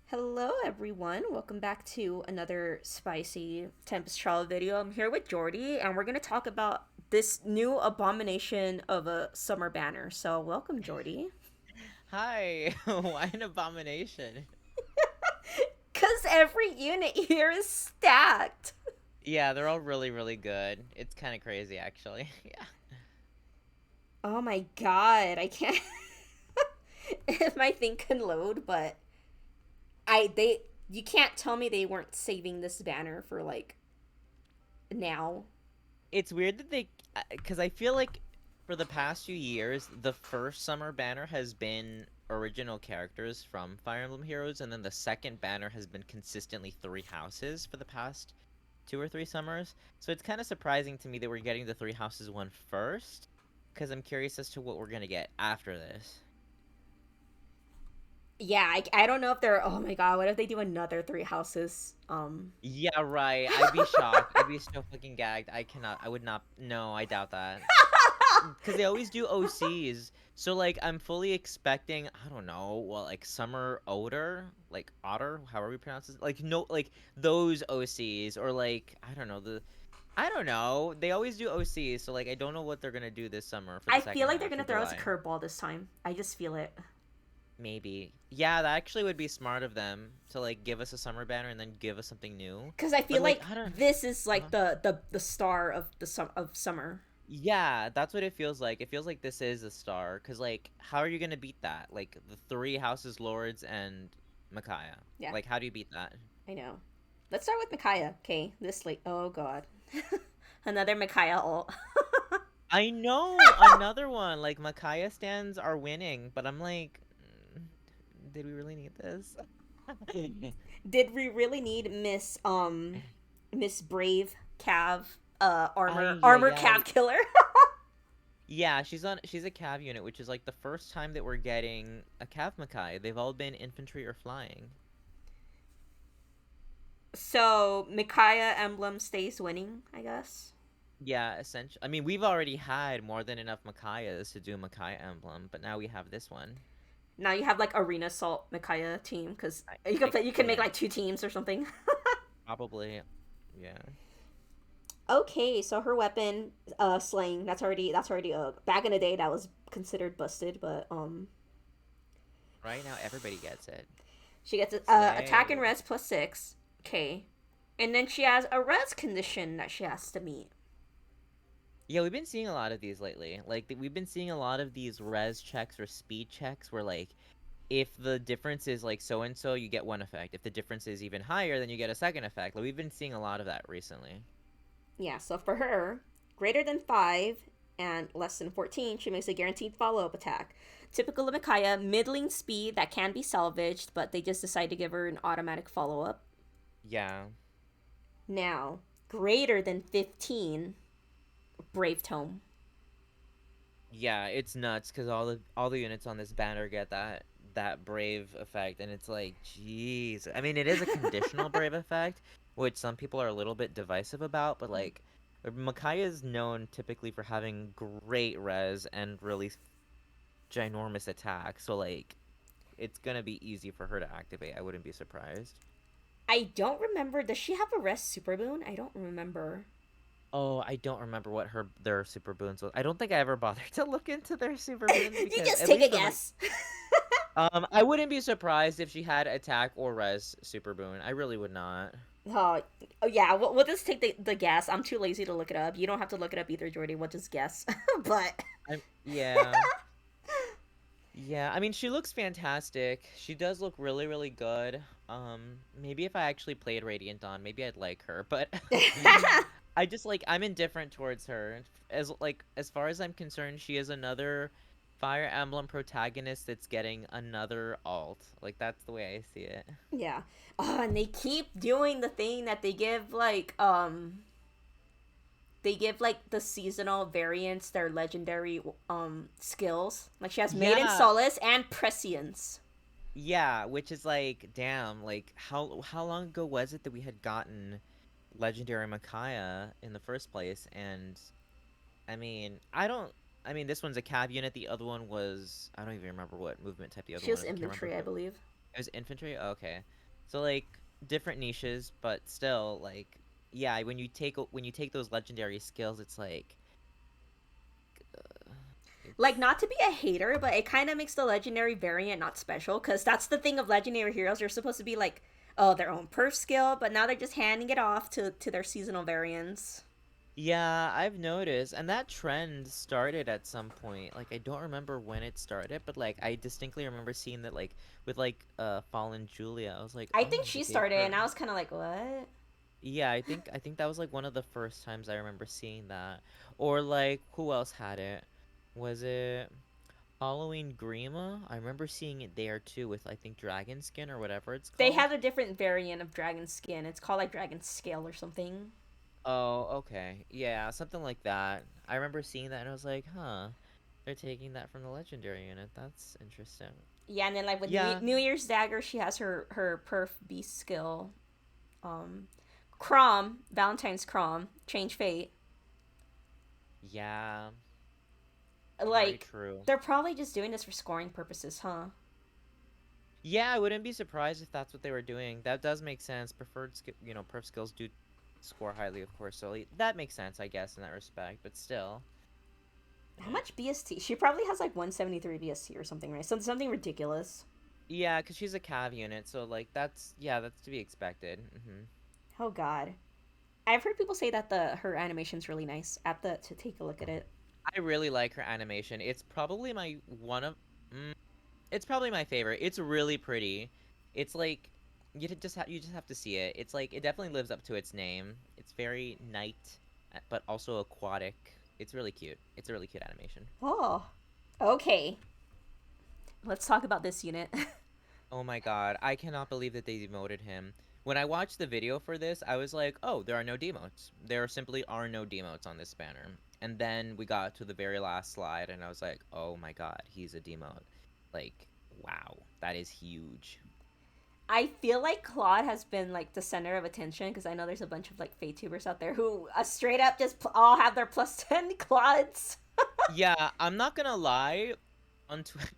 Hello, everyone. Welcome back to another spicy Tempest Trial video. I'm here with Jordy, and we're going to talk about this new abomination of a summer banner. So, welcome, Jordy. Hi, why an abomination? Because every unit here is stacked. Yeah, they're all really, really good. It's kind of crazy, actually. Yeah. Oh my god, I can't. If my thing can load, but you can't tell me they weren't saving this banner for like now. It's weird that because I feel like for the past few years, the first summer banner has been original characters from Fire Emblem Heroes, and then the second banner has been consistently three houses for the past two or three summers. So it's kind of surprising to me that we're getting the three houses one first, because I'm curious as to what we're gonna get after this. Yeah, I don't know if they're. Oh my god, what if they do another three houses? Yeah, right. I'd be shocked. I'd be so fucking gagged. I cannot. I would not. No, I doubt that. Because they always do OCs. So, like, I'm fully expecting, I don't know, well, like, Summer Otter, however we pronounce it. Like, no, like, those OCs. Or, like, I don't know. They always do OCs. So, like, I don't know what they're going to do this summer for the I feel second like they're half gonna of throw us a July. curveball this time. I just feel it. Maybe. Yeah, that actually would be smart of them to, like, give us a summer banner and then give us something new. Because I But, feel like, like I don't. this is Uh-huh. like the star of of summer. Yeah, that's what it feels like. It feels like this is a star, because, like, how are you gonna beat that? Like, the three Houses Lords and Micaiah. Yeah, Like, how do you beat that? I know. Let's start with Micaiah. Okay, this late. Oh god, another Micaiah ult. I know! Another one! Like, Micaiah stands are winning, but I'm like, did we really need this? Did we really need Miss Brave Cav Ay, armor ay, Cav ay. killer? Yeah, she's a cav unit, which is like the first time that we're getting a cav Micaiah. They've all been infantry or flying. So Micaiah Emblem stays winning, I guess. Yeah, essentially. I mean, we've already had more than enough Micaiahs to do Micaiah Emblem, but now we have this one. Now you have like Arena Salt Micaiah team because I, you can I play, you can make yeah, like two teams or something. probably. Yeah. Okay, so her weapon, slaying. That's already back in the day that was considered busted, but Right now, everybody gets it. she gets attack and Slay. res plus six. Okay, and then she has a res condition that she has to meet. Yeah, we've been seeing a lot of these lately. Like, we've been seeing a lot of these res checks or speed checks where, like, if the difference is like so and so, you get one effect. If the difference is even higher, then you get a second effect. Like, we've been seeing a lot of that recently. Yeah, so for her, greater than 5 and less than 14, she makes a guaranteed follow up attack. Typical of Micaiah, middling speed that can be salvaged, but they just decide to give her an automatic follow up. Yeah. Now, greater than 15, Brave Tome. Yeah, it's nuts because all the units on this banner get that brave effect, and it's like, jeez. I mean, it is a conditional brave effect, which some people are a little bit divisive about, but like, Micaiah is known typically for having great res and really ginormous attack, so like, it's gonna be easy for her to activate. I wouldn't be surprised. I don't remember. Does she have a rest super boon? I don't remember. Oh, I don't remember what their super boons was. I don't think I ever bothered to look into their super boons You because just at take a least for my guess. I wouldn't be surprised if she had attack or res super boon. I really would not. Oh, oh yeah, we'll just take the guess. I'm too lazy to look it up. You don't have to look it up either, Jordy. We'll just guess. But Yeah. Yeah, I mean she looks fantastic. She does look really, really good. Maybe if I actually played Radiant Dawn, maybe I'd like her, but I just like I'm indifferent towards her. As far as I'm concerned, she is another Fire Emblem protagonist that's getting another alt. Like that's the way I see it. yeah. Oh, and they keep doing the thing that they give like the seasonal variants their legendary skills. Like she has Maiden Yeah, Solace and Prescience. yeah, which is like, damn, like how long ago was it that we had gotten legendary Micaiah in the first place? And I mean, I mean, this one's a cab unit. The other one was I don't even remember what movement type the other She one was is. I can't remember infantry, if I it. believe. It was infantry? Okay. So like different niches, but still like yeah, when you take those legendary skills, it's like Like, it's not to be a hater, but it kind of makes the legendary variant not special, because that's the thing of legendary heroes. They're supposed to be like, oh, their own perf skill, but now they're just handing it off to their seasonal variants. yeah, I've noticed, and that trend started at some point. Like I don't remember when it started, but like I distinctly remember seeing that like with like Fallen Julia. I was like, I think "Oh, they she gave started, and her." I was kind of like, what? Yeah, I think that was like one of the first times I remember seeing that. Or like who else had it? Was it Halloween Grima? I remember seeing it there too with I think Dragon Skin or whatever it's They called. have a different variant of dragon skin. It's called like dragon scale or something. Oh, okay. Yeah, something like that. I remember seeing that and I was like, "Huh. They're taking that from the legendary unit. That's interesting." Yeah, and then like with Yeah. New Year's dagger, she has her perf beast skill. Um, Crom, Valentine's Crom, change fate. Yeah, very Like, true. they're probably just doing this for scoring purposes, huh? Yeah, I wouldn't be surprised if that's what they were doing. That does make sense. Perf skills do score highly, of course, so like, that makes sense, I guess, in that respect. But still, How yeah, much BST? She probably has like 173 BST or something, right? Something ridiculous. yeah, because she's a cav unit, so like that's to be expected. Oh god. I've heard people say that the her animation's really nice. At the to take a look at it. I really like her animation. It's probably my one of, mm, it's probably my favorite. It's really pretty. It's like you just have to see it. It's like it definitely lives up to its name. It's very night, but also aquatic. It's really cute. It's a really cute animation. Oh. Okay. Let's talk about this unit. Oh my god, I cannot believe that they demoted him. When I watched the video for this, I was like, oh, there are no demotes. There simply are no demotes on this banner. And then we got to the very last slide, and I was like, oh my god, he's a demote. Like, wow, that is huge. I feel like Claude has been like the center of attention because I know there's a bunch of like Tubers out there who straight up just all have their plus 10 Claudes. Yeah, I'm not gonna lie. On Twitter,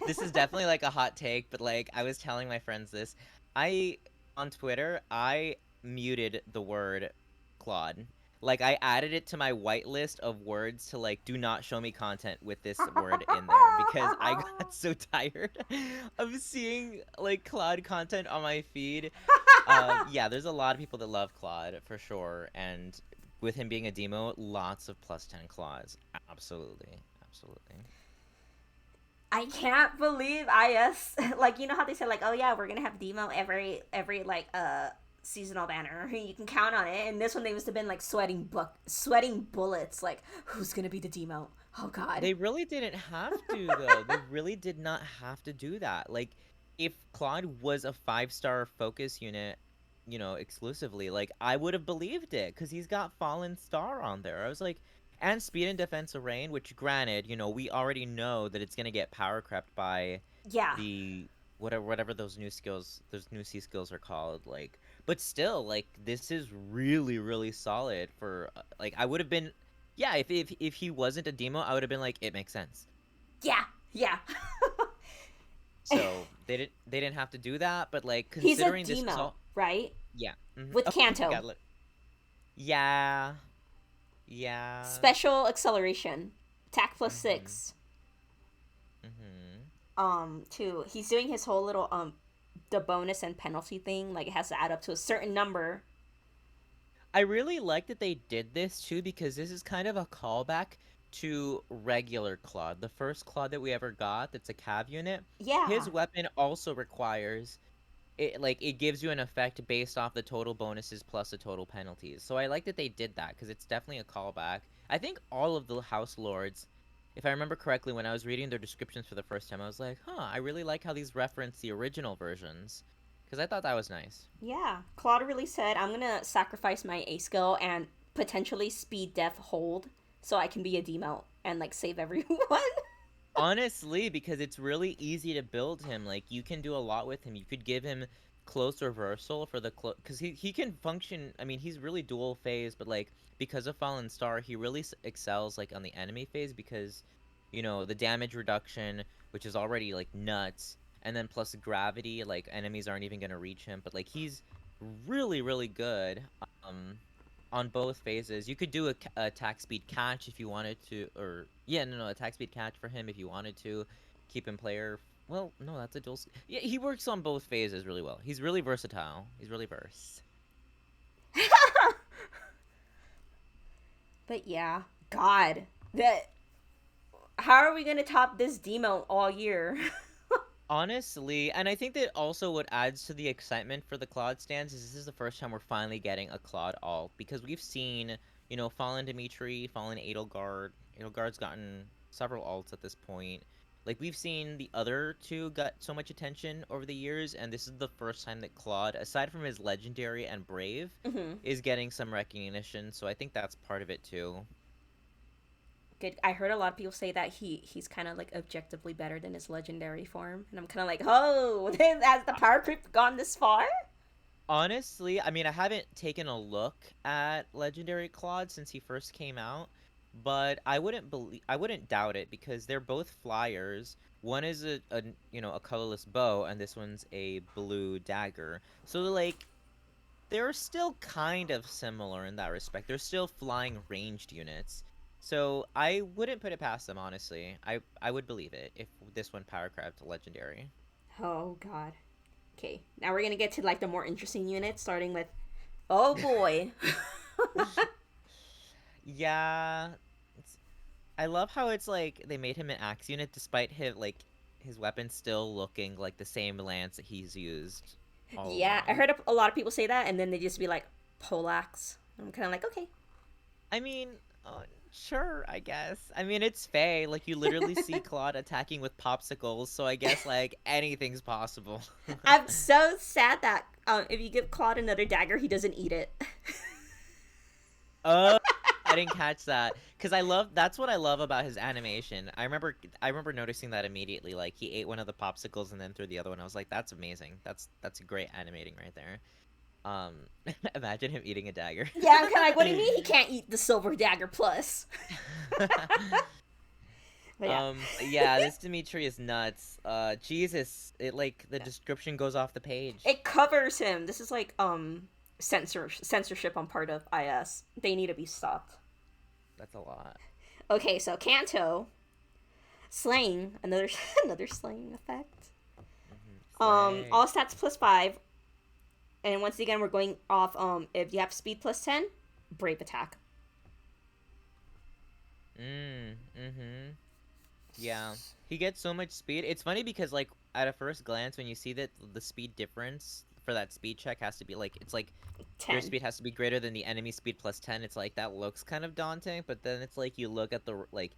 this is definitely like a hot take, but like I was telling my friends this. I on Twitter, I muted the word Claude. Like I added it to my whitelist of words to like do not show me content with this word in there because I got so tired of seeing like Claude content on my feed. Yeah, there's a lot of people that love Claude for sure, and with him being a demo, lots of plus 10 claws. Absolutely. Absolutely. I can't believe IS like you know how they said like oh yeah we're gonna have demo every like seasonal banner you can count on it and this one they must have been like sweating bullets like who's gonna be the demo oh god They really didn't have to, though. They really did not have to do that. Like, if Claude was a 5-star focus unit, exclusively, like, I would have believed it, because he's got Fallen Star on there. I was like, and Speed and Defensive Rain, which, granted, we already know that it's going to get power crept by yeah the whatever those new C skills are called. Like, but still, like, this is really, really solid for, like, I would have been yeah, if he wasn't a demo, I would have been like, it makes sense. yeah yeah So they didn't have to do that, but like he's a considering this is demo all right yeah. with Oh my Kanto god, look. Yeah. Yeah. special acceleration attack plus Mhm. 6 Mhm. too he's doing his whole little the bonus and penalty thing like it has to add up to a certain number I really like that they did this too because this is kind of a callback to regular Claude. The first Claude that we ever got that's a cav unit. His yeah weapon also requires it gives you an effect based off the total bonuses plus the total penalties. So I like that they did that because it's definitely a callback. I think all of the House Lords, if I remember correctly, when I was reading their descriptions for the first time, I was like, huh, I really like how these reference the original versions because I thought that was nice. Yeah, Claude really said, I'm gonna sacrifice my A skill and potentially speed def hold so I can be a demote and like save everyone. Honestly, because it's really easy to build him. Like you can do a lot with him. You could give him close reversal for the because he can function. I mean, he's really dual phase, but like because of Fallen Star, he really excels like on the enemy phase because the damage reduction, which is already like nuts, and then plus gravity, like enemies aren't even gonna reach him. But like he's really really good um on both phases. You could do a attack speed catch if you wanted to, or yeah, no, attack speed catch for him if you wanted to keep him player. Well, no, that's a dual. Yeah, he works on both phases really well. He's really versatile. He's really versed. But yeah, God, that how are we gonna top this demo all year? Honestly, and I think that also what adds to the excitement for the Claude stands is this is the first time we're finally getting a Claude alt because we've seen, Fallen Dimitri, Fallen Edelgard. Edelgard's gotten several alts at this point. Like we've seen the other two got so much attention over the years, and this is the first time that Claude, aside from his legendary and brave, Hmm. is getting some recognition. So I think that's part of it too. Good. I heard a lot of people say that he's kind of like objectively better than his legendary form, and I'm kind of like, oh, has the power creep gone this far? Honestly, I mean, I haven't taken a look at Legendary Claude since he first came out, but I wouldn't doubt it because they're both flyers. One is a colorless bow, and this one's a blue dagger. So like they're still kind of similar in that respect. They're still flying ranged units. So I wouldn't put it past them, honestly. I would believe it if this one power crept legendary. Oh God. Okay, now we're gonna get to like the more interesting units, starting with, oh boy. Yeah, I love how it's like they made him an axe unit despite his weapon still looking like the same lance that he's used all Yeah, I along. heard a lot of people say that, and then they just be like, Polax. I'm kind of like, okay. I mean, sure, I guess. I mean, it's Faye. Like you literally see Claude attacking with popsicles, so I guess like anything's possible. I'm so sad that if you give Claude another dagger, he doesn't eat it. Oh, I didn't catch that because that's what I love about his animation. I remember noticing that immediately. Like he ate one of the popsicles and then threw the other one. I was like, that's amazing. That's great animating right there. Um, imagine him eating a dagger. Yeah, I'm kind of like, what do you mean he can't eat the silver dagger plus? But yeah. Yeah, this Dimitri is nuts. Jesus, it like the description goes off the page. It covers him. This is like censorship on part of IS. They need to be stopped. That's a lot. Okay, so Kanto slaying another another slaying effect. Slay. All stats +5, and once again we're going off. If you have speed +10, brave attack. Mm-hmm. Yeah. He gets so much speed. It's funny because like at a first glance when you see that the speed difference for that speed check has to be like it's like your 10. speed has to be greater than the enemy speed +10. It's like that looks kind of daunting, but then it's like you look at the like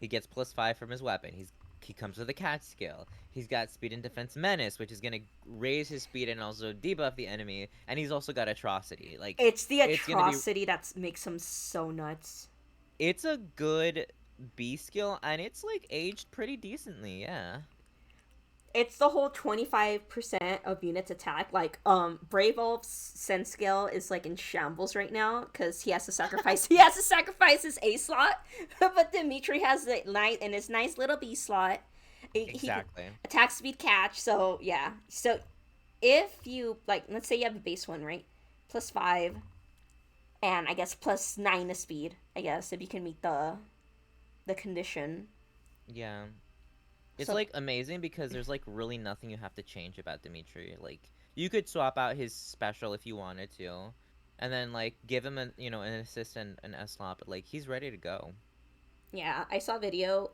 he gets +5 from his weapon. He comes with a catch skill. He's got speed and defense menace, which is gonna raise his speed and also debuff the enemy. And he's also got atrocity. Like It's the it's gonna be atrocity that makes him so nuts. it's a good B skill and it's like aged pretty decently, yeah. It's the whole 25% of units attack. Like, Brave Wolf's sense skill is like in shambles right now because he has to sacrifice. He has to sacrifice his A slot, but Dimitri has the night in his nice little B slot. He can Exactly. attack, speed, catch. So yeah. So if you like, let's say you have a base one, right? +5, and I guess +9 to speed. I guess if you can meet the condition. Yeah. It's So like amazing because there's like really nothing you have to change about Dimitri. Like you could swap out his special if you wanted to, and then like give him an assist and an S slot, but like he's ready to go. yeah, I saw a video.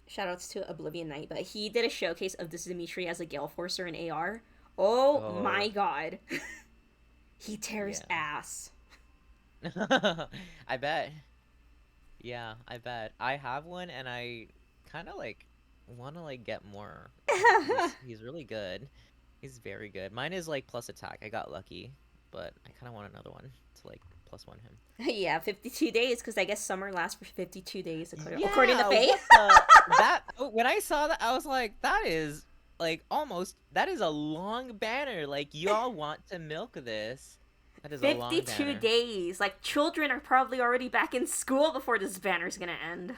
Shoutouts to Oblivion Knight, but he did a showcase of this Dimitri as a Gale Forcer in AR. Oh my Oh god. He tears yeah. ass. I bet. Yeah, I bet. I have one and I kind of like want to like get more. He's really good. He's very good. Mine is like plus attack. I got lucky, but I kind of want another one to like +1 him. Yeah, 52 days, because I guess summer lasts for 52 days, according to Yeah, Faye. what the that when I saw that I was like that is like almost that is a long banner. Like y'all want to milk this. That is a long 52 banner. days. Like, children are probably already back in school before this banner's gonna end.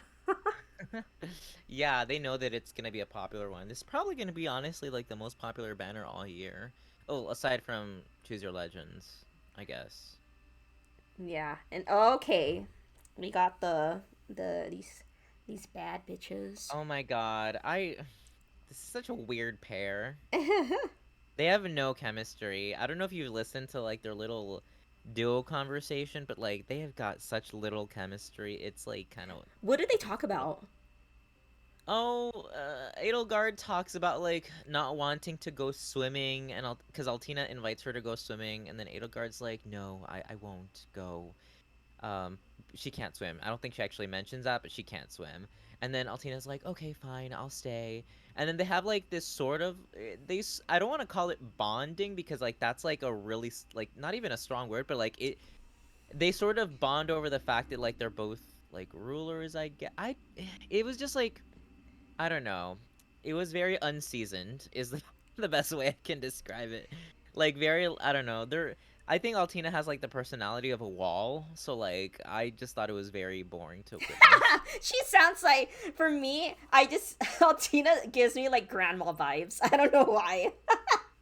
Yeah, they know that it's gonna be a popular one. It's probably gonna be honestly like the most popular banner all year. Oh, aside from Choose Your Legends, I guess. Yeah, and okay, we got these bad bitches. Oh my God, this is such a weird pair. They have no chemistry. I don't know if you've listened to like their little duo conversation, but like they have got such little chemistry. It's like kind of What did they talk incredible. about? Oh, Edelgard talks about like not wanting to go swimming, and because Altina invites her to go swimming, and then Edelgard's like, "No, I won't go." Um, she can't swim. I don't think she actually mentions that, but she can't swim. And then Altina's like, "Okay, fine, I'll stay." And then they have like this sort of I don't want to call it bonding because like that's like a really like not even a strong word, but like they sort of bond over the fact that like they're both like rulers. I get it was just like I don't know. It was very unseasoned, is the, the best way I can describe it. Like very, I don't know. I think Altina has like the personality of a wall, so like I just thought it was very boring to witness. She sounds like, for me, I just Altina gives me like grandma vibes. I don't know why.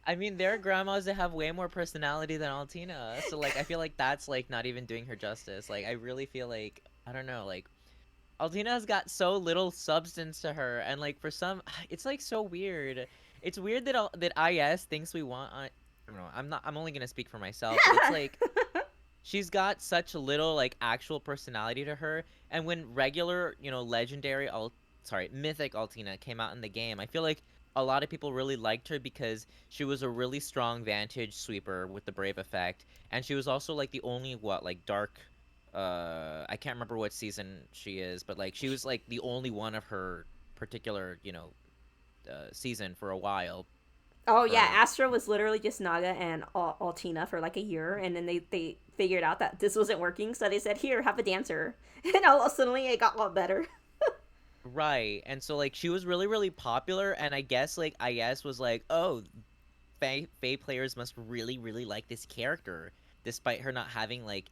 I mean, there are grandmas that have way more personality than Altina, so like I feel like that's like not even doing her justice. Like I really feel like I don't know, like Altina's got so little substance to her, and like for some, it's like so weird. It's weird that that IS thinks we want. I don't know. I'm not. I'm only gonna speak for myself, but it's like she's got such little like actual personality to her. And when regular, legendary sorry, mythic Altina came out in the game, I feel like a lot of people really liked her because she was a really strong vantage sweeper with the brave effect, and she was also like the only like dark I can't remember what season she is, but like she was like the only one of her particular, season for a while Oh yeah, for Astra was literally just Naga and Altina for like a year, and then they figured out that this wasn't working, so they said, "Here, have a dancer," and all suddenly it got a lot better. right. And so like she was really really popular, and I guess like IS was like, "Oh, Fae players must really really like this character despite her not having like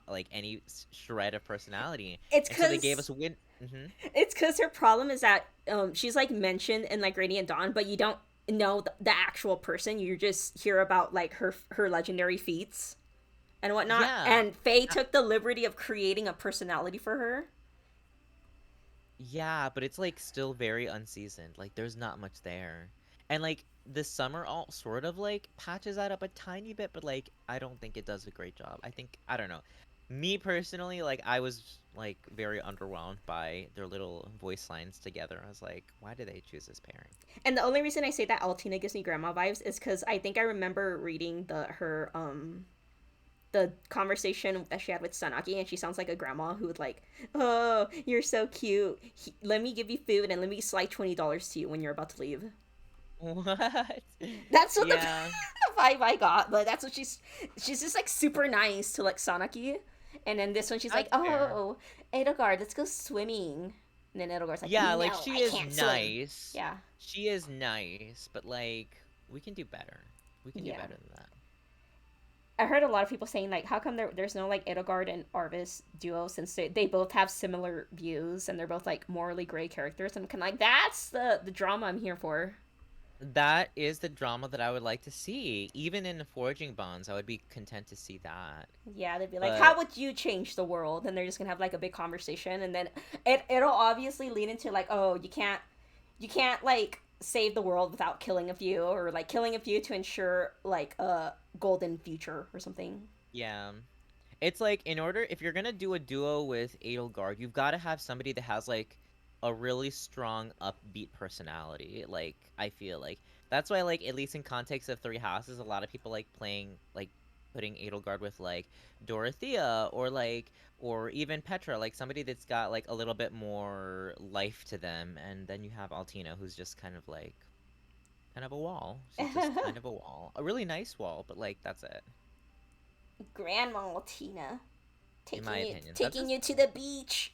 like any shred of personality." It's And so they gave cause us a win. Mhm. it's cause her problem is that she's like mentioned in like Radiant Dawn, but you don't know the actual person. You just hear about like her legendary feats and whatnot. Yeah. And Faye took the liberty of creating a personality for her. Yeah, but it's like still very unseasoned. Like there's not much there. And like the summer all sort of like patches that up a tiny bit, but like I don't think it does a great job. I don't know. Me personally, like I was like very underwhelmed by their little voice lines together. I was like, why did they choose this pairing? And the only reason I say that Altina gives me grandma vibes is because I think I remember reading the conversation that she had with Sanaki, and she sounds like a grandma who would like, "Oh, you're so cute. Let me give you food and let me slide $20 to you when you're about to leave." What? That's what the, Yeah, the vibe I got, but that's what she's just like super nice to like Sanaki, and then this one she's like, that's fair. "Oh, Edelgard, let's go swimming," and then Edelgard's like, Yeah, like "No, she I is can't swim." nice. Yeah, She is nice, but like we can do better. We can do yeah. better than that. I heard a lot of people saying like, how come there's no like Edelgard and Arvis duo since they both have similar views and they're both like morally gray characters, and I'm kind of like, that's the drama I'm here for. That is the drama that I would like to see. Even in Forging Bonds, I would be content to see that. Yeah, they'd be like, how But would you change the world? And they're just gonna have like a big conversation, and then it'll obviously lead into like, oh, you can't like save the world without killing a few, or like killing a few to ensure like a golden future or something. yeah, it's like in order if you're gonna do a duo with Edelgard, you've got to have somebody that has like a really strong upbeat personality. Like I feel like that's why like at least in context of Three Houses, a lot of people like playing like putting Edelgard with like Dorothea or even Petra, like somebody that's got like a little bit more life to them, and then you have Altina who's just kind of a wall. She's just kind of a wall. A really nice wall, but like that's it. Grandma Tina In my taking you opinion. That's taking just you to the beach.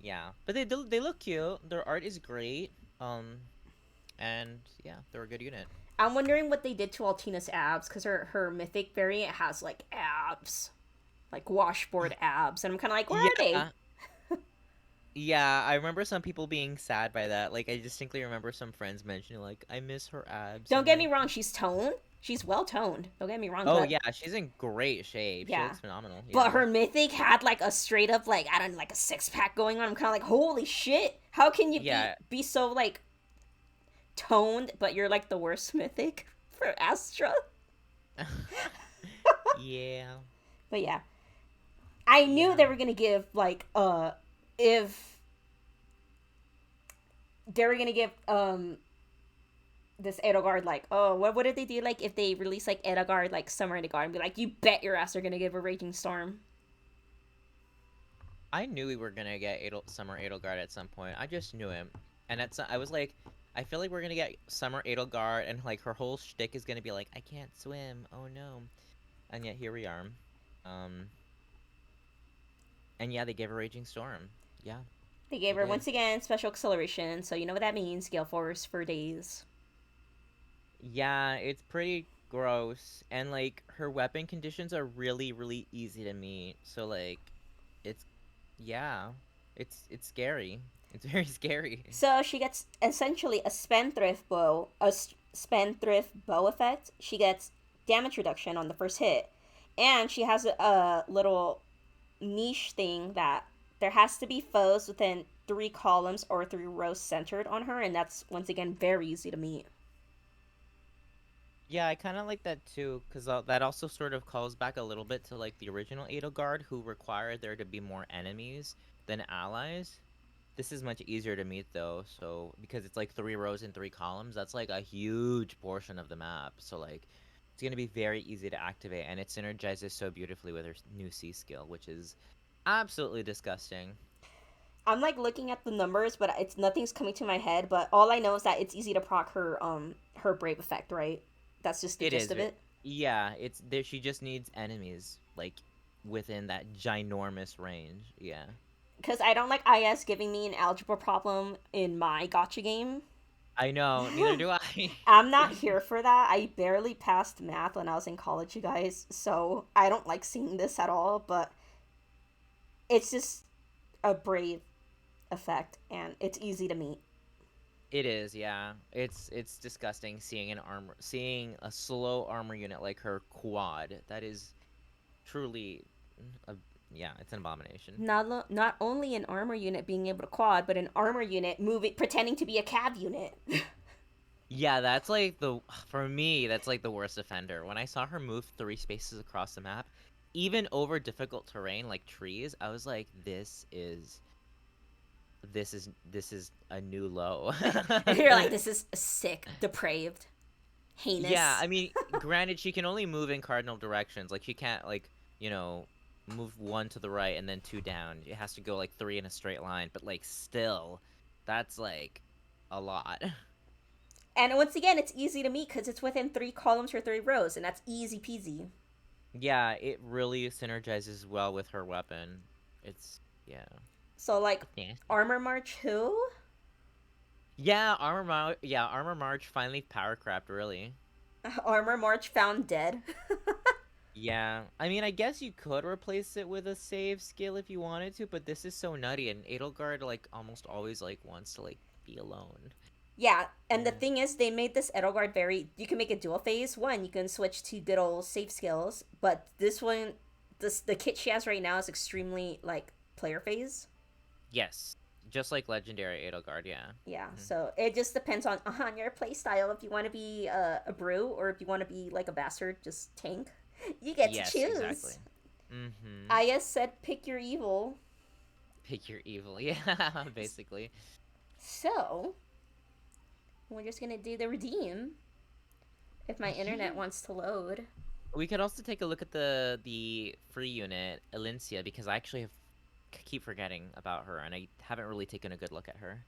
yeah. But they look cute. Their art is great. And yeah, they're a good unit. I'm wondering what they did to Altina's abs, because her mythic variant has like abs, like washboard abs, and I'm kind of like, where are they? Yeah. Yeah, I remember some people being sad by that. Like, I distinctly remember some friends mentioning, like, I miss her abs. Don't I'm get me like, wrong, she's toned. She's well toned. Don't get me wrong, oh, but yeah, she's in great shape. She yeah. looks phenomenal. But Yeah. her mythic had like a straight up like I don't know, like a six pack going on. I'm kind of like, holy shit! How can you Yeah. be so like toned, but you're like the worst mythic for Astra? Yeah. But yeah, I knew Yeah. they were gonna give like if they were gonna give this Edelgard like what did they do like if they release like Edelgard like Summer Edelgard and be like you bet your ass they're gonna give a Raging Storm. I knew we were gonna get Summer Edelgard at some point. I just knew him. And I was like, I feel like we're gonna get Summer Edelgard, and like her whole shtick is gonna be like, I can't swim. Oh no. And yet here we are. Um, and yeah, they gave her Raging Storm. Yeah, They gave they her did. once again special acceleration, so you know what that means. Gale Force for days. Yeah, it's pretty gross, and like her weapon conditions are really, really easy to meet. So like, it's yeah, it's scary. It's very scary. So she gets essentially a spendthrift bow, spendthrift bow effect. She gets damage reduction on the first hit, and she has a little niche thing that there has to be foes within 3 columns or 3 rows centered on her, and that's once again very easy to meet. Yeah, I kind of like that too, because that also sort of calls back a little bit to like the original Edelgard, who required there to be more enemies than allies. This is much easier to meet though, so because it's like 3 rows and 3 columns, that's like a huge portion of the map. So like, it's gonna be very easy to activate, and it synergizes so beautifully with her new C skill, which is absolutely disgusting. I'm like looking at the numbers, but it's nothing's coming to my head. But all I know is that it's easy to proc her brave effect, right? That's just the It gist is, of it. yeah. It's there. She just needs enemies like within that ginormous range. Yeah. Because I don't like IS giving me an algebra problem in my gotcha game. I know, neither do I. I'm not here for that. I barely passed math when I was in college, you guys, so I don't like seeing this at all, but it's just a brave effect and it's easy to meet. It is, yeah. It's disgusting seeing a slow armor unit like her quad. That is truly a yeah, it's an abomination. Not only an armor unit being able to quad, but an armor unit moving pretending to be a cav unit. Yeah, that's like the for me, that's like the worst offender. When I saw her move 3 spaces across the map, even over difficult terrain like trees, I was like, this is a new low. You're like, this is sick, depraved, Yeah, heinous. I mean, granted, she can only move in cardinal directions. Like, she can't, like, you know, move 1 to the right and then 2 down. It has to go, like, 3 in a straight line. But, like, still, that's, like, a lot. And once again, it's easy to meet because it's within 3 columns or 3 rows, and that's easy peasy. Yeah, it really synergizes well with her weapon. It's, yeah. So, like, Yeah. Armor March who? Yeah, Armor March finally power crapped, really. Armor March found dead. Yeah, I mean, I guess you could replace it with a save skill if you wanted to, but this is so nutty, and Edelgard, like, almost always, like, wants to, like, be alone. Yeah, and the Yeah. thing is, they made this Edelgard very. You can make it dual phase. One, you can switch to good old safe skills, but this one, the kit she has right now is extremely like player phase. Yes, just like legendary Edelgard, yeah. Yeah, Mhm. so it just depends on your play style. If you want to be a brew or if you want to be like a bastard, just tank. You get to Yes, exactly. choose. Mm-hmm. Aya said, "Pick your evil." Pick your evil, yeah, basically. So we're just gonna do the redeem if my internet Yeah. wants to load. We could also take a look at the free unit, Elincia, because I actually keep forgetting about her, and I haven't really taken a good look at her.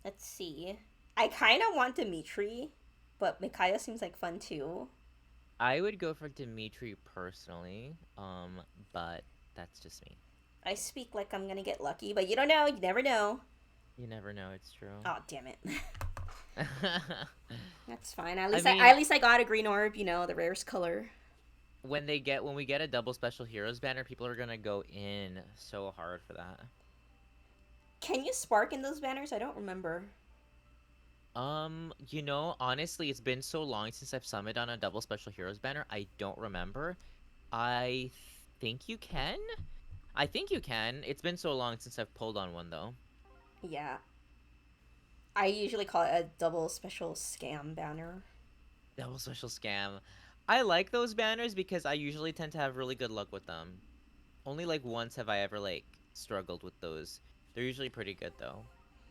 Let's see. I kind of want Dimitri, but Mikhail seems like fun too. I would go for Dimitri personally, but that's just me. I speak like I'm gonna get lucky, but you don't know. You never know. You never know, it's true. Oh damn it. That's fine. I mean, At least I got a green orb. You know, the rarest color. when we get a double special heroes banner, people are gonna go in so hard for that. Can you spark in those banners? I don't remember. Honestly, it's been so long since I've summoned on a double special heroes banner. I don't remember. I think you can. I think you can. It's been so long since I've pulled on one though. Yeah. I usually call it a double special scam banner. Double special scam. I like those banners because I usually tend to have really good luck with them. Only like once have I ever like struggled with those. They're usually pretty good though,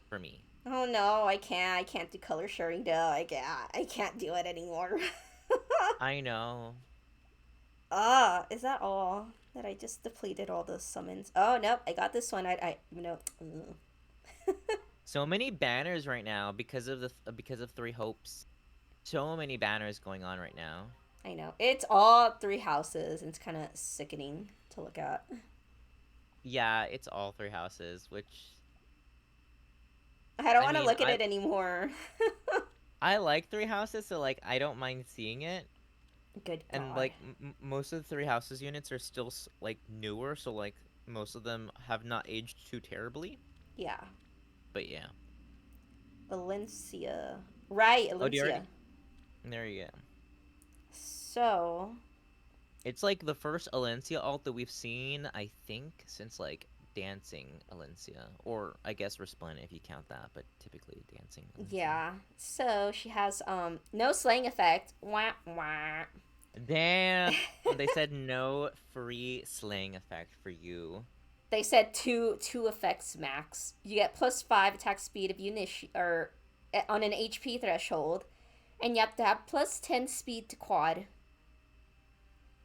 for me. Oh no, I can't. I can't do color sharing though. I can't do it anymore. I know. Is that all? That I just depleted all those summons. Oh nope, I got this one. I you know. So many banners right now because of Three Hopes. So many banners going on right now. I know. It's all three houses, and it's kind of sickening to look at. Yeah, it's all three houses, which I don't I want to mean, look at it anymore. I like three houses, so like I don't mind seeing it. Good And God. like most of the three houses units are still like newer, so like most of them have not aged too terribly. Yeah. But yeah. Valencia. Right, Oh, do you already? Valencia. There you go. So, It's like the first Alencia alt that we've seen, I think, since like Dancing Alencia, or I guess Resplendent if you count that, but typically Dancing Alencia. yeah. So she has no slaying effect. Wah wah. Damn, they said no free slaying effect for you. They said two effects max. You get +5 attack speed if you or on an HP threshold, and you have to have +10 speed to quad.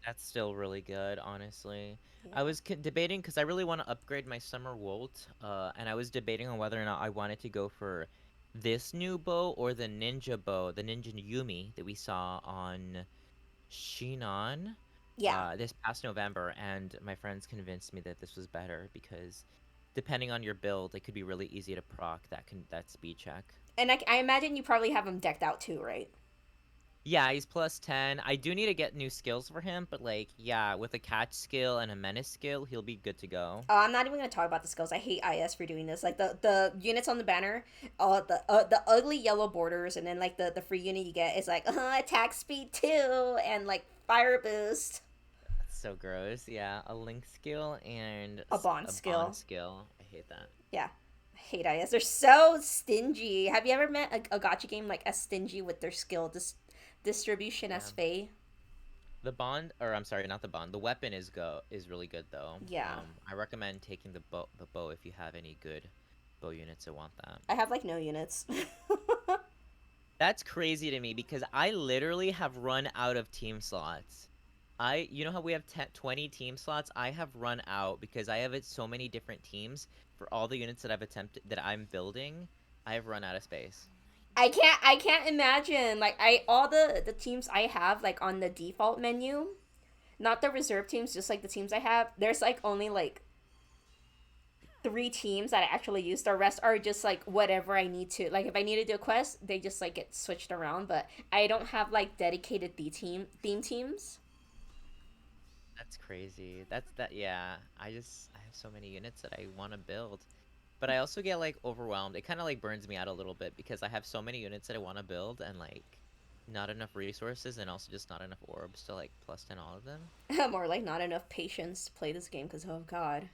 That's still really good, honestly. Yeah. I was debating because I really want to upgrade my Summer Wolt, and I was debating on whether or not I wanted to go for this new bow or the Ninja bow, the Ninja Yumi that we saw on Shinon Yeah. this past November, and my friends convinced me that this was better because depending on your build, it could be really easy to proc that speed check. And I imagine you probably have him decked out too, right? Yeah, he's +10. I do need to get new skills for him, but like, yeah, with a catch skill and a menace skill, he'll be good to go. Oh, I'm not even gonna talk about the skills. I hate IS for doing this. Like the units on the banner, the ugly yellow borders, and then like the free unit you get is like attack speed 2 and like fire boost. That's so gross. Yeah, a link skill and A bond a bond skill. skill. I hate that. Yeah, I hate IS. They're so stingy. Have you ever met a gotcha game like as stingy with their skill distribution Yeah. as Faye? The bond, or I'm sorry, not the bond. The weapon is really good though. Yeah, I recommend taking the bow if you have any good bow units that want that. I have like no units. That's crazy to me because I literally have run out of team slots. You know how we have 10, 20 team slots? I have run out because I have it so many different teams for all the units that I'm building. I have run out of space. I can't imagine like I all the teams I have like on the default menu, not the reserve teams, just like the teams I have. There's like only like three teams that I actually use. The rest are just like whatever I need to. Like if I need to do a quest, they just like get switched around. But I don't have like dedicated theme teams. That's crazy. Yeah. I have so many units that I want to build. But I also get like overwhelmed. It kind of like burns me out a little bit because I have so many units that I want to build and like not enough resources and also just not enough orbs to like +10 all of them. More like not enough patience to play this game because oh god.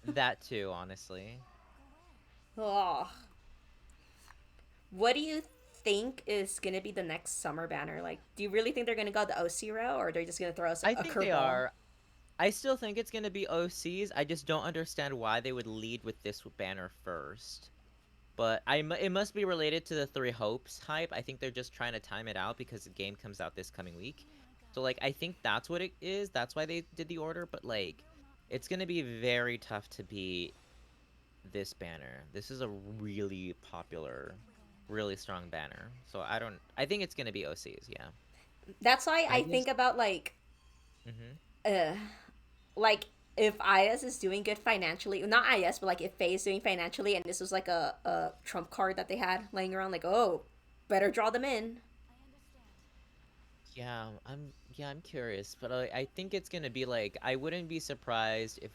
That too, honestly. Oh, what do you think is gonna be the next summer banner? Like, do you really think they're gonna go the OC route, or they're just gonna throw us I a think they curveball? are. I still think it's going to be OCs. I just don't understand why they would lead with this banner first. But it must be related to the Three Hopes hype. I think they're just trying to time it out because the game comes out this coming week. So like I think that's what it is. That's why they did the order, but like it's going to be very tough to beat this banner. This is a really popular, really strong banner. So I think it's going to be OCs, yeah. That's why I I think just about mhm. uh, like if IS is doing good financially, not IS, but like if Faye is doing financially, and this was like a trump card that they had laying around, like oh, better draw them in. I'm curious, but I think it's gonna be like I wouldn't be surprised if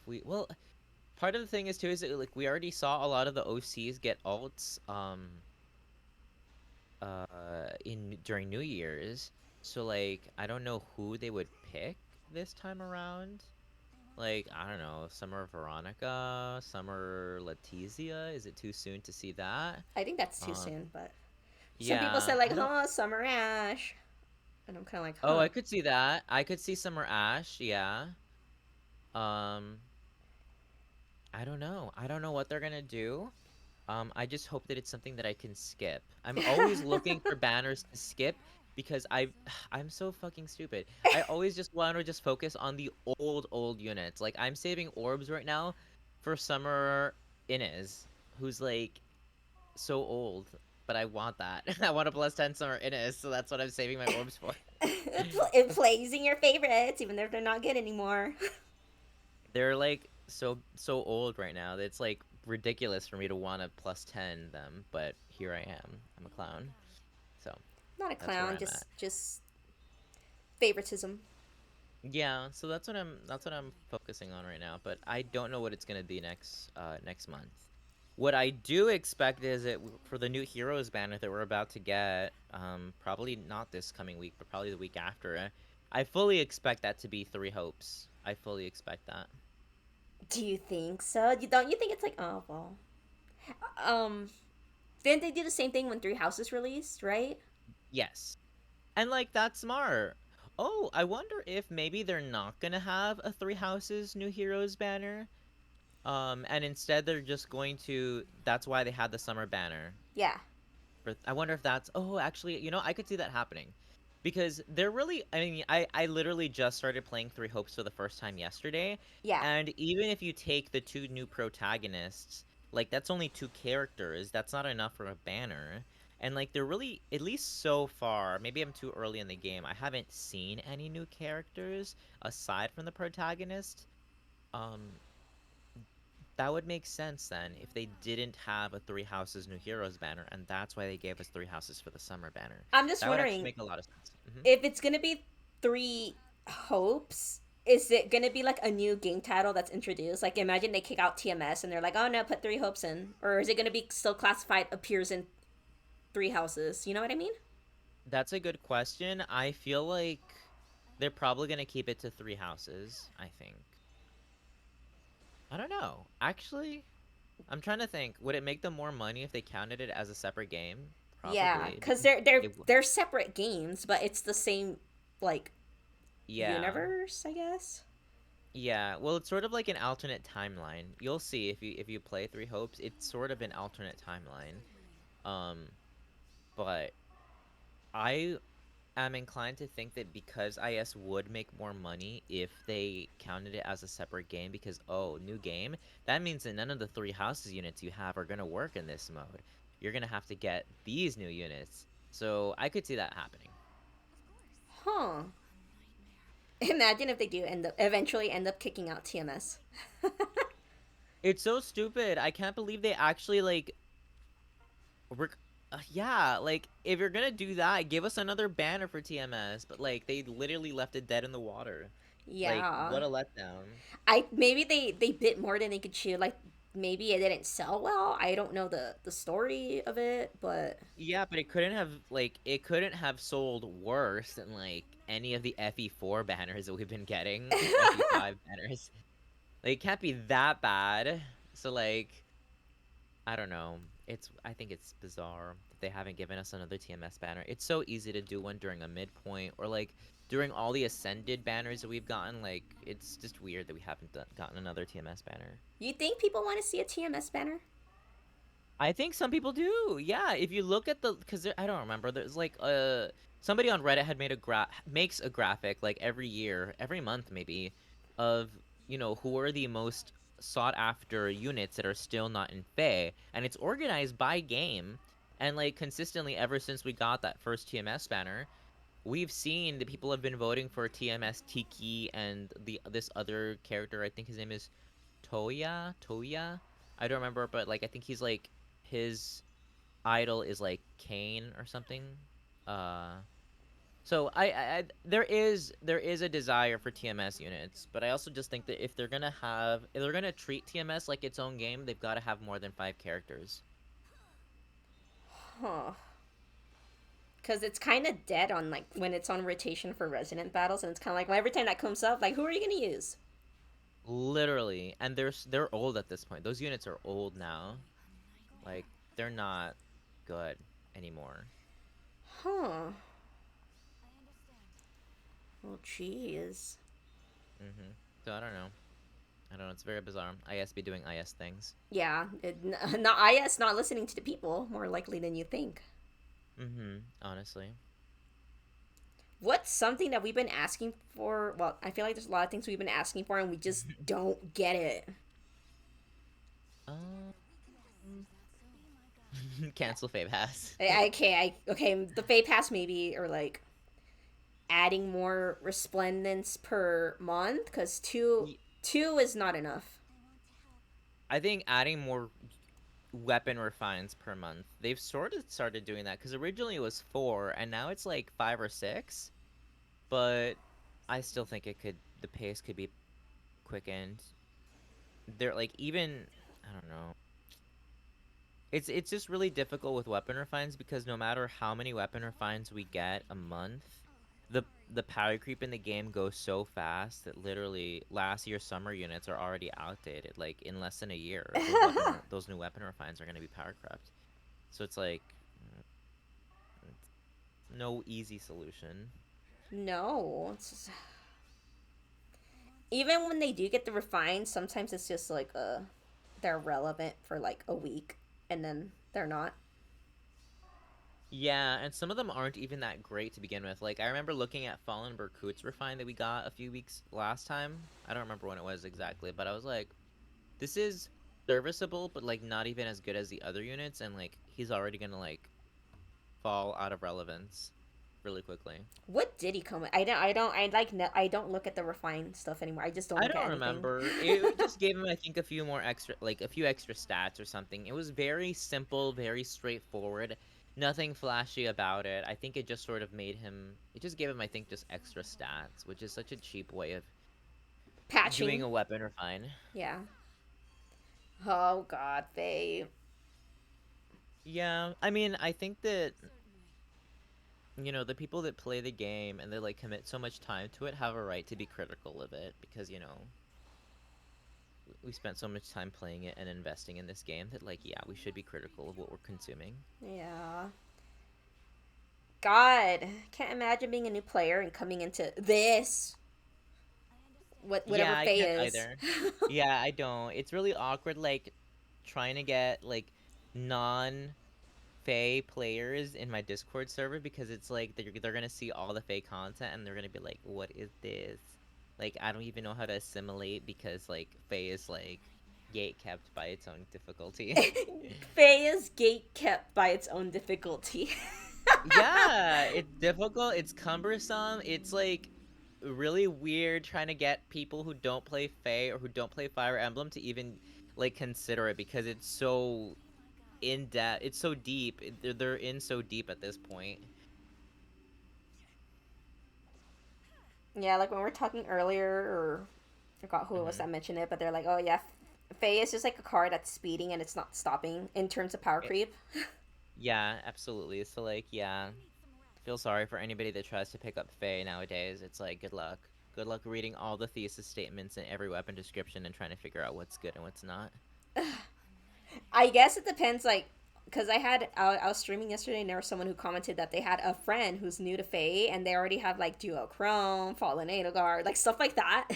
part of the thing is too is that, like we already saw a lot of the OCs get alts in during New Year's. So like I don't know who they would pick this time around. Like, I don't know, Summer Veronica, Summer Letizia. Is it too soon to see that? I think that's too Um, soon, but some people say yeah, like, I don't. huh, Summer Ash, and I'm kind of like, Oh, huh. I could see that. I could see Summer Ash. Yeah. Um, I don't know. I don't know what they're gonna do. I just hope that it's something that I can skip. I'm always looking for banners to skip because I'm so fucking stupid. I always just want to just focus on the old units. Like I'm saving orbs right now for Summer Inez, who's like so old, but I want that. I want a plus 10 Summer Inez, so that's what I'm saving my orbs for. It plays in your favorites, even if they're not good anymore. They're like so old right now that it's like ridiculous for me to want to plus 10 them, but here I am. I'm a clown. So Not a that's where clown, I'm at. just favoritism. Yeah, so that's what I'm focusing on right now, but I don't know what it's gonna be next month. What I do expect is that for the new Heroes banner that we're about to get, probably not this coming week, but probably the week after, I fully expect that to be Three Hopes. I fully expect that. Do you think so? You don't? You think it's like, oh well. Um, didn't they do the same thing when Three Houses released, right? Yes. And like that's smart. Oh, I wonder if maybe they're not gonna have a Three Houses New Heroes banner. And instead they're just going to. That's why they had the summer banner. Yeah, I wonder if that's. Oh, actually, I could see that happening, because they're really. I mean, I literally just started playing Three Hopes for the first time yesterday, yeah. and even if you take the two new protagonists, like that's only two characters. That's not enough for a banner. And like they're really, at least so far, maybe I'm too early in the game. I haven't seen any new characters aside from the protagonist. Um, that would make sense then if they didn't have a Three Houses New Heroes banner, and that's why they gave us Three Houses for the summer banner. I'm just That would actually wondering make a lot of sense. if it's gonna be Three Hopes. Is it gonna be like a new game title that's introduced? Like, imagine they kick out TMS and they're like, "Oh no, put Three Hopes in," or is it gonna be still classified appears in Three Houses? You know what I mean? That's a good question. I feel like they're probably gonna keep it to Three Houses, I think. I don't know. Actually, I'm trying to think. Would it make them more money if they counted it as a separate game? Yeah, Probably, because because it, they're separate games, but it's the same like yeah. universe, I guess. Yeah, well, it's sort of like an alternate timeline. You'll see if you play Three Hopes, it's sort of an alternate timeline. Um, but I am inclined to think that because IS would make more money if they counted it as a separate game because, oh, new game, that means that none of the Three Houses units you have are going to work in this mode. You're going to have to get these new units. So I could see that happening. Huh. Imagine if they do eventually end up kicking out TMS. It's so stupid. I can't believe they actually, like, work. Yeah, like, if you're going to do that, give us another banner for TMS. But, like, they literally left it dead in the water. Like, Yeah. what a letdown. I maybe they bit more than they could chew. Like maybe it didn't sell well. I don't know the story of it, but Yeah, but it couldn't have sold worse than like any of the FE4 banners that we've been getting or FE5 banners. Like it can't be that bad. So like I don't know. I think it's bizarre that they haven't given us another TMS banner. It's so easy to do one during a midpoint or like during all the ascended banners that we've gotten. Like it's just weird that we haven't gotten another TMS banner. you think people want to see a TMS banner? I think some people do. Yeah, if you look at the, because I don't remember. There's like somebody on Reddit had made a makes a graphic like every year, every month maybe, of who are the most sought after units that are still not in Fae, and it's organized by game, and like consistently ever since we got that first TMS banner, we've seen that people have been voting for TMS Tiki and this other character. I think his name is Toya. I don't remember, but like I think he's like his idol is like Kane or something. Uh So there is a desire for TMS units, but I also just think that if they're gonna treat TMS like its own game, they've got to have more than 5 characters. Huh. Because it's kind of dead on like when it's on rotation for resident battles, and it's kind of like well, every time that comes up, like who are you gonna use? Literally, and they're old at this point. Those units are old now. Like they're not good anymore. Huh. Well, jeez. So I don't know. I don't know. It's very bizarre. IS be doing IS things. Yeah, not IS not listening to the people more likely than you think. Honestly. What's something that we've been asking for? Well, I feel like there's a lot of things we've been asking for and we just don't get it. Um. Cancel Fave Pass. Okay, the Fay Pass maybe or like adding more resplendence per month because two is not enough. I think adding more weapon refines per month. They've sort of started doing that because originally it was 4, and now it's like 5 or 6. But I still think the pace could be quickened. They're like even I don't know. It's just really difficult with weapon refines because no matter how many weapon refines we get a month, the power creep in the game goes so fast that literally last year's summer units are already outdated. Like in less than a year, those new weapon refines are going to be power crept. So it's like it's no easy solution. No, even when they do get the refined, sometimes it's just like they're relevant for like a week and then they're not. Yeah, and some of them aren't even that great to begin with. Like I remember looking at Fallen Berkut's refine that we got a few weeks last time. I don't remember when it was exactly, but I was like, this is serviceable, but like not even as good as the other units, and like he's already gonna like fall out of relevance really quickly. What did he come with? I don't look at the refined stuff anymore. I just don't I look at don't anything. remember. It just gave him, I think, a few extra stats or something. It was very simple, very straightforward. Nothing flashy about it. I think it just sort of made him. It just gave him, I think, just extra stats, which is such a cheap way of doing Patching. a weapon refine. Yeah. Oh god, they. Yeah, I mean, I think that the people that play the game and they like commit so much time to it have a right to be critical of it because we spent so much time playing it and investing in this game that like yeah, we should be critical of what we're consuming. Yeah. God, can't imagine being a new player and coming into this. Whatever Yeah, I Faye can't is. either. Yeah, I don't. It's really awkward like trying to get like non Fae players in my Discord server because it's like they're gonna see all the Fae content and they're gonna be like, "What is this?" Like I don't even know how to assimilate because like Fae is like gate kept by its own difficulty. Faye is gate kept by its own difficulty. Yeah, it's difficult. It's cumbersome. It's like really weird trying to get people who don't play Fae or who don't play Fire Emblem to even like consider it because it's so in depth. It's so deep. They're in so deep at this point. Yeah, like when we were talking earlier, or I forgot who it was Hmm that mentioned it, but they're like, oh yeah, Faye is just like a car that's speeding and it's not stopping in terms of power creep. Yeah, absolutely. So like, yeah, feel sorry for anybody that tries to pick up Fae nowadays. It's like, good luck. Good luck reading all the thesis statements in every weapon description and trying to figure out what's good and what's not. I guess it depends, like, because I was streaming yesterday and there was someone who commented that they had a friend who's new to Faye and they already have like Duochrome, Fallen Edelgard, like stuff like that.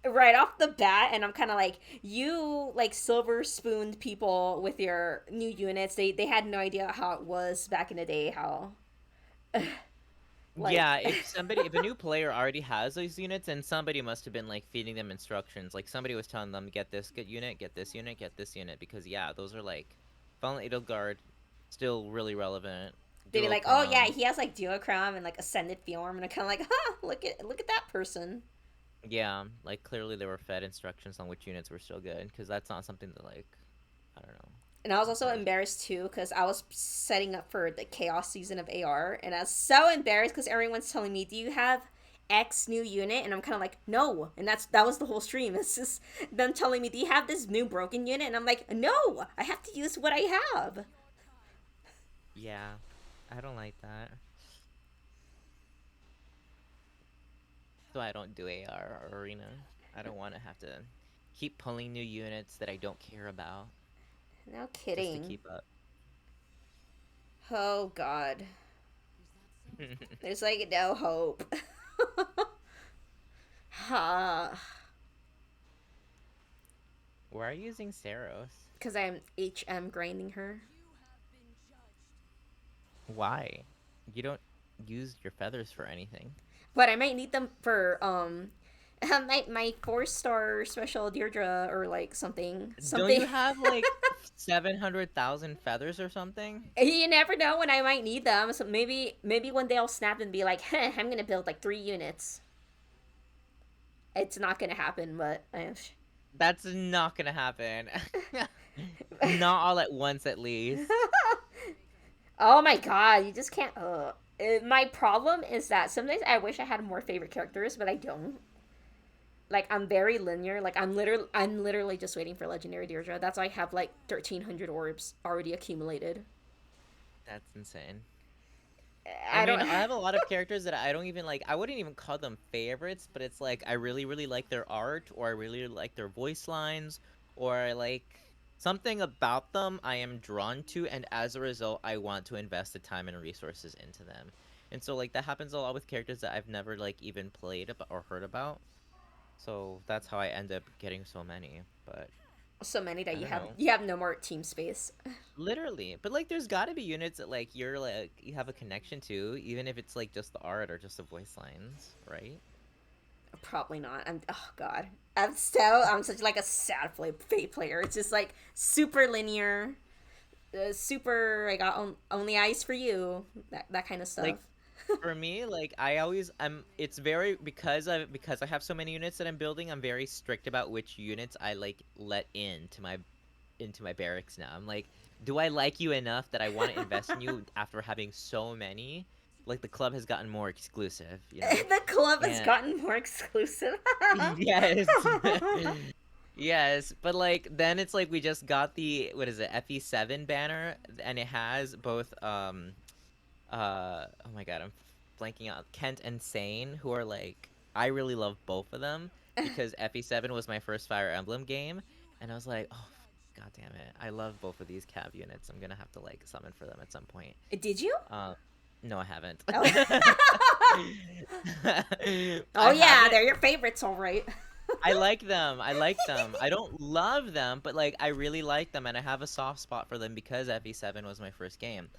Right off the bat, and I'm kind of like, you like silver spooned people with your new units. They had no idea how it was back in the day. How like Yeah, if a new player already has those units, and somebody must have been like feeding them instructions. Like somebody was telling them, get this good unit, get this unit, get this unit, because yeah, those are like Fallen Edelgard, still really relevant. they'd be like, oh yeah, Duochrome, he has like Duochrome and like Ascended Fjorm, and I'm kind of like, huh, look at that person. yeah, like clearly they were fed instructions on which units were still good, because that's not something that like I don't know. And I was also Embarrassing. embarrassed too because I was setting up for the chaos season of AR, and I was so embarrassed because everyone's telling me, "Do you have X new unit?" And I'm kind of like, "No," and that was the whole stream. It's just them telling me, "Do you have this new broken unit?" And I'm like, "No, I have to use what I have." Yeah, I don't like that. So I don't do AR or arena. I don't want to have to keep pulling new units that I don't care about No just to kidding. keep up. Oh God, there's like no hope. Ha, Why are you using Saros? because I'm HM grinding her. Why? You don't use your feathers for anything. But I might need them for my 4-star special Deirdre or like Don't something. you have like 700,000 feathers or something? You never know when I might need them. So maybe one day I'll snap and be like, "Heh, I'm gonna build like 3 units." It's not gonna happen, but That's not gonna happen. Not all at once, at least. oh my god, you just can't. My problem is that sometimes I wish I had more favorite characters, but I don't. Like I'm very linear. Like I'm literally just waiting for legendary Deirdre. That's why I have like 1,300 orbs already accumulated. That's insane. I I mean, don't. I have a lot of characters that I don't even like. I wouldn't even call them favorites, but it's like I really, really like their art, or I really like their voice lines, or I like something about them I am drawn to, and as a result, I want to invest the time and resources into them. And so, like, that happens a lot with characters that I've never, like, even played about or heard about. So that's how I end up getting so many. But So many that I you don't have know. you have no more team space. Literally. But like there's gotta be units that like you're like you have a connection to, even if it's like just the art or just the voice lines, right? Probably not. Oh god. I'm such like a sad Fate player. It's just like super linear, super. I got only eyes for you. That kind of Like stuff. for me, like I always it's very because I have so many units that I'm building, I'm very strict about which units I like let into my barracks now. I'm like, do I like you enough that I want to invest in you after having so many? Like the club has gotten more exclusive, you know? The club has And gotten more exclusive. yes. Yes, but like then it's like we just got the what is it, FE7 banner and it has both oh my God, I'm blanking out Kent and Sane who are like I really love both of them because FE7 was my first Fire Emblem game and I was like, "Oh, God damn it. I love both of these cav units. I'm gonna have to like summon for them at some point." Did you? Um no, I haven't. Oh. Oh I yeah, haven't. they're your favorites, all right. I like them. I like them. I don't love them, but like I really like them and I have a soft spot for them because FE7 was my first game.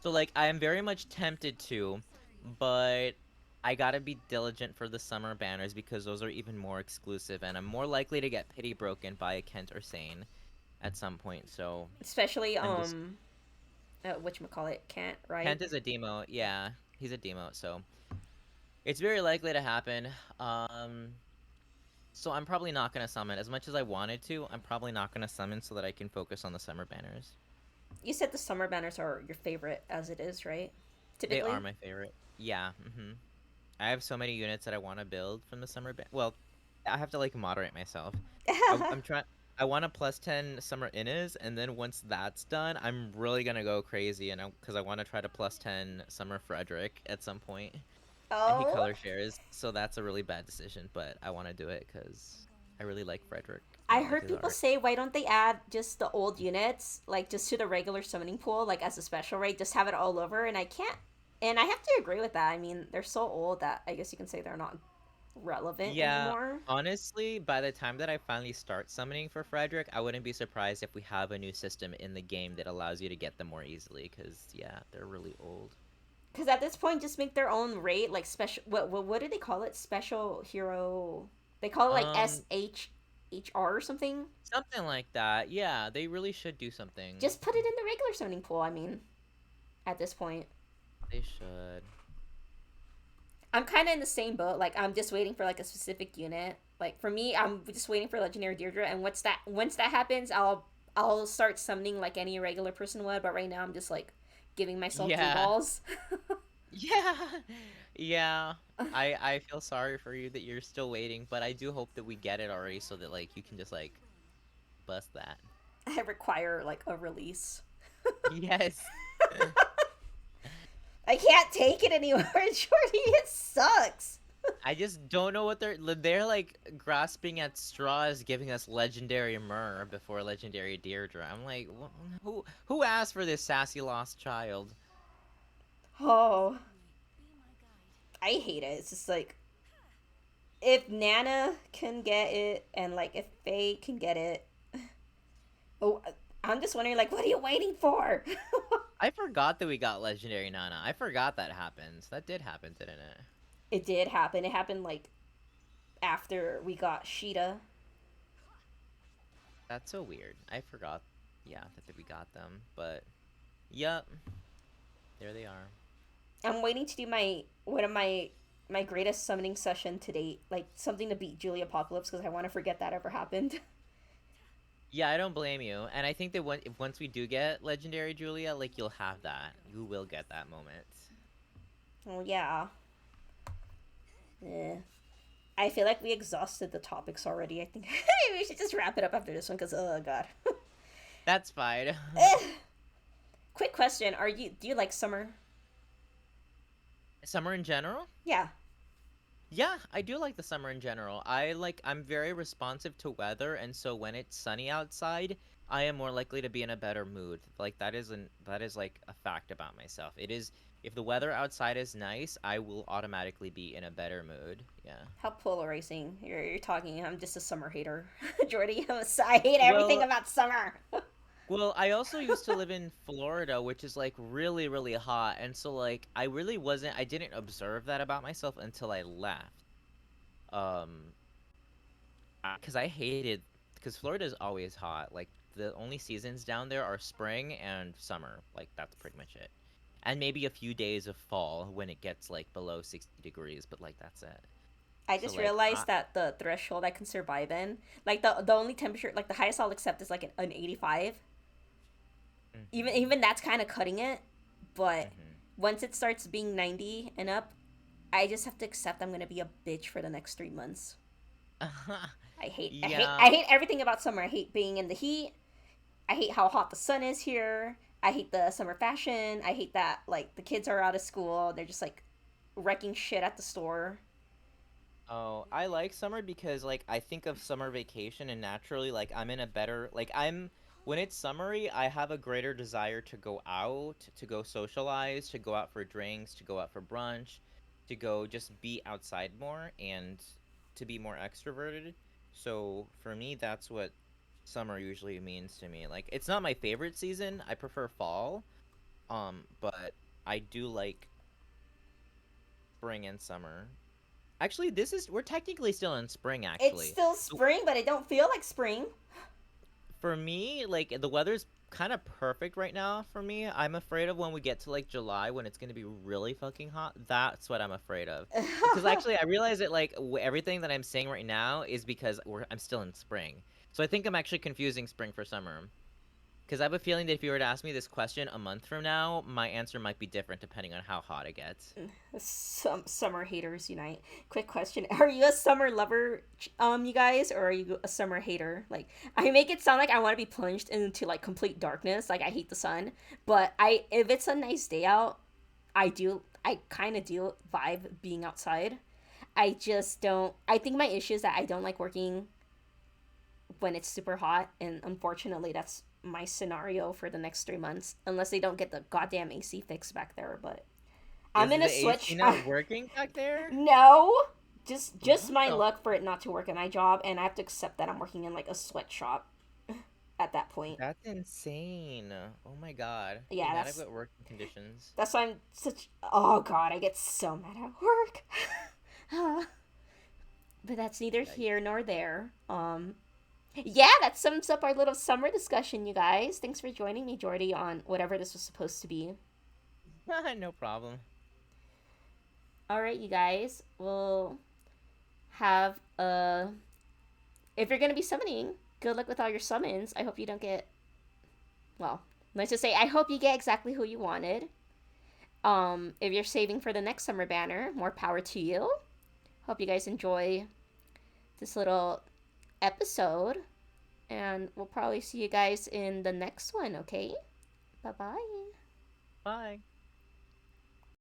So like I am very much tempted to, but I gotta be diligent for the summer banners because those are even more exclusive and I'm more likely to get pity broken by a Kent or Sane at some point. So Especially I'm just whatchamacallit, can't, right? Kent is a demo. Yeah, he's a demo, so it's very likely to happen. So I'm probably not gonna summon. As much as I wanted to, I'm probably not gonna summon so that I can focus on the summer banners. You said the summer banners are your favorite as it is, right? They are Typically. my favorite. Yeah, I have so many units that I want to build from the Well, I have to like moderate myself. I'm trying. I want a +10 summer innis, and then once that's done, I'm really gonna go crazy, and because I want to try to +10 summer Frederick at some point, and he Oh, color shares. So that's a really bad decision, but I want to do it because I really like Frederick and I I like heard his people art. say, why don't they add just the old units, like just to the regular summoning pool, like as a special rate, just have it all over? And I can't, and I have to agree with that. I mean, they're so old that I guess you can say they're not relevant Yeah, anymore. honestly, by the time that I finally start summoning for Frederick, I wouldn't be surprised if we have a new system in the game that allows you to get them more easily, because, yeah, they're really old. Because at this point, just make their own rate, like special. What do they call it? Special hero. They call it like Um, SHHR or something. Something like that. Yeah, they really should do something. Just put it in the regular summoning pool. I mean, at this point, They should. I'm kind of in the same boat. Like I'm just waiting for like a specific unit. Like for me, I'm just waiting for legendary Deirdre, and once that happens, I'll start summoning like any regular person would, but right now I'm just like giving myself blue Yeah. balls. Yeah. Yeah. I feel sorry for you that you're still waiting, but I do hope that we get it already so that like you can just like bust that. I require like a release. Yes. I can't take it anymore, Jordy. It sucks. I just don't know what they're like grasping at straws, giving us legendary Myrrh before legendary Deirdre. I'm like, who asked for this sassy lost child? Oh, I hate it. It's just like if Nana can get it and like if Faye can get it. Oh, I'm just wondering like what are you waiting for? I forgot that we got legendary Nana. I forgot that happened. That did happen, didn't it? It did happen. It happened like after we got Sheeta. That's so weird. I forgot. Yeah, that we got them, but yep, there they are. I'm waiting to do my one of my greatest summoning session to date, like something to beat Julie Apocalypse because I want to forget that ever happened. Yeah, I don't blame you. And I think that once we do get legendary Julia, like you'll have that. You will get that moment. Oh yeah. Eh. I feel like we exhausted the topics already. I think maybe we should just wrap it up after this one because oh god. That's fine. Quick question: Are you do you like summer? Summer in general? Yeah, Yeah, I do like the summer in general. I'm very responsive to weather, and so when it's sunny outside, I am more likely to be in a better mood. Like that is like a fact about myself. It is if the weather outside is nice, I will automatically be in a better mood. Yeah. how polarizing you're talking. I'm just a summer hater, Jordy. I hate everything Well, about summer. well, I also used to live in Florida, which is like really, really hot, and so like I didn't observe that about myself until I left. Um, because I hated because Florida is always hot. Like the only seasons down there are spring and summer. Like that's pretty much it. And maybe a few days of fall when it gets like below 60 degrees, but like that's it. I So just like realized that the threshold I can survive in, like the only temperature, like the highest I'll accept is like an 85. Even mhm. that's kind of cutting it, but Mhm. once it starts being 90 and up, I just have to accept I'm gonna be a bitch for the next 3 months. I Yeah. hate everything about summer. I hate being in the heat. I hate how hot the sun is here. I hate the summer fashion. I hate that like the kids are out of school. They're just like wrecking shit at the store. Oh, I like summer because like I think of summer vacation and naturally like I'm in a better like I'm when it's summery, I have a greater desire to go out, to go socialize, to go out for drinks, to go out for brunch, to go just be outside more and to be more extroverted. So for me, that's what summer usually means to me. Like it's not my favorite season. I prefer fall. But I do like spring and summer. Actually, we're technically still in spring It's actually. still So spring, but it don't feel like spring. for me, like the weather's kind of perfect right now for me. I'm afraid of when we get to like July when it's going to be really fucking hot. That's what I'm afraid of. Because actually I realize that like everything that I'm saying right now is because I'm still in spring. So I think I'm actually confusing spring for summer. Because I have a feeling that if you were to ask me this question a month from now, my answer might be different depending on how hot it gets. Some summer haters unite. Quick question: Are you a summer lover, you guys, or are you a summer hater? Like, I make it sound like I want to be plunged into like complete darkness. Like I hate the sun, but I if it's a nice day out, I do. I kind of do vibe being outside. I just don't. I think my issue is that I don't like working when it's super hot, and unfortunately, that's my scenario for the next 3 months, unless they don't get the goddamn AC fixed back there. But I'm Is in a the AC switch. not working back there? No, just What my the luck for it not to work at my job, and I have to accept that I'm working in like a sweatshop at that point. That's insane. Oh my God. Yeah, Inadequate working conditions. that's why I'm such. Oh god, I get so mad at work. But that's neither here Yikes. nor there. Yeah, that sums up our little summer discussion, you guys. Thanks for joining me, Jordy, on whatever this was supposed to be. No problem. All right, you guys. We'll have a. If you're gonna be summoning, good luck with all your summons. I hope you don't get Well, let's just say I hope you get exactly who you wanted. If you're saving for the next summer banner, more power to you. Hope you guys enjoy this little episode, and we'll probably see you guys in the next one, okay? Bye bye. Bye.